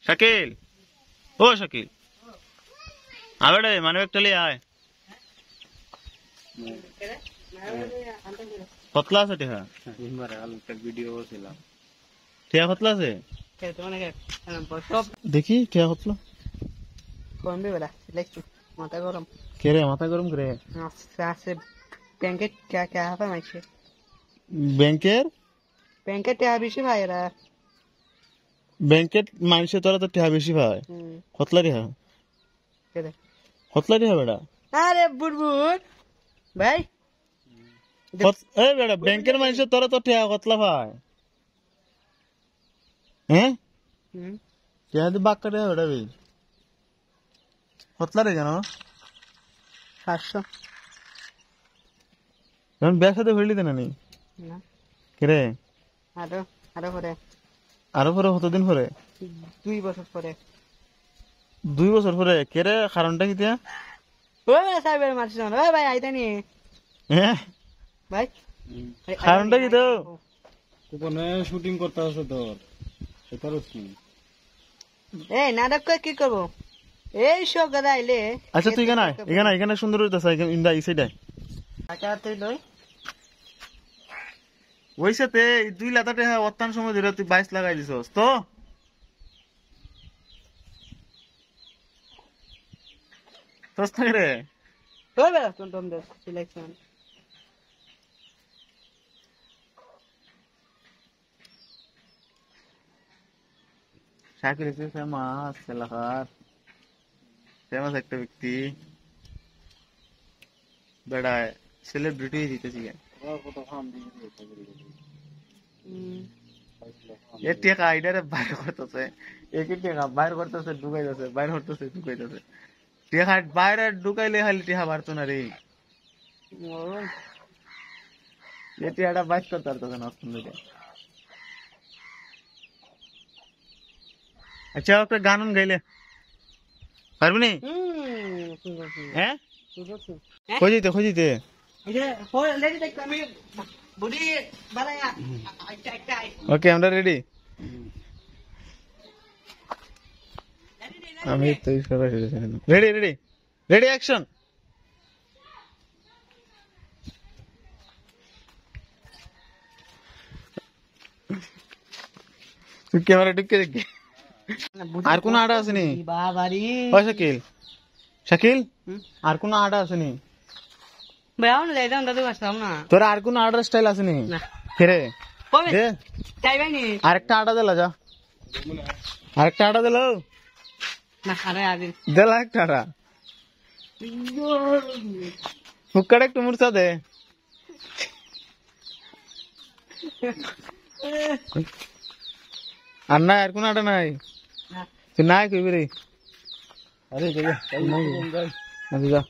শাকিল, ও শাকিল, আবে মানে একটা লিয়ে আয়। কতলা আছে টিহা? ভিডিও ছিলাম টিহা কতলা আছে দেখি টিহা কতলা কমবে বেলা দেখছি মাথা গরম কে রে মাথা গরম করে আছে ব্যাংকে কে হবে মাইছে ব্যাংকের টেহা বেশি ভাই এরা ব্যাংকের মানুষে তোরা তো টিহা বেশি পায় কতলা টিহা কতলা টিহা বেটা আরে বুড়বুড় ভাই এই বেটা ব্যাংকের মানুষে তোরা তো টিহা কতলা পায় হ্যাঁ টিহা দি বাক্কা টিহা বেটা বে কতলা রে জানো 700 এখন ব্যবসাতে ফেরলি তো না নি না কে রে আরো পরে আরো পরে কতদিন পরে 2 বছর পরে 2 বছর পরে কে রে কারণটা কি তিয়া ওই সাইবার মারছিস না ওই ভাই আইতানি হ্যাঁ ভাই কারণটা কি তো কোনে শুটিং করতে আছে তোর সেটার কি এই নাটক করে কি করব এই সব গাদা আইলে আচ্ছা তুই এখানে সুন্দর হইতাছে ইন্দা এই সাইডে টাকা তুই লই ওইসাতে 2 লাতাতে অত্যান সময় ধরে তুই 22 লাগাই দিছস তো তোস না রে ওই বেলা তোম দে সিলেকশন শাকিল এসে ফেমাস এলাকার ফেমাস একটা ব্যক্তি বেড়া সেলিব্রিটি দিতেছি এর টেকা আইডারে বাইর করতেছে একই টেকা বাইর করতেছে ঢুকাইতেছে বাইর করতেছে ঢুকাইতেছে টেকা বাইরে ঢুকাইলে খালি টেকা বাড়তো না রে এ টেকাটা বাইর করতে পারতেছে না অস্তুন দিকে আচ্ছা একটা গান গাইলে পারবি নি হ্যাঁ খুঁজিতে ওকে আমরা রেডি আমি তো রেডি অ্যাকশন তুই ক্যামেরা ঢুকে দেখি আর কোন আড়া আসেনি বাবারি শাকিল আর কোন আড়া আসেনি বেয়াও না যাইতাম দাদু আসলাম না তোর আর কোন আড়ার স্টাইল আসেনি ফিরে কবে দে তাই ভাইনি আরেকটা আড়া দিলা যা আরেকটা আড়া দিলো না আরে আদিন দিলা একটা আড়া হুক্কাটা একটু মুরসা দে আর নাই আর কোন আড়া নাই তুই নাই কইবি রে আরে যা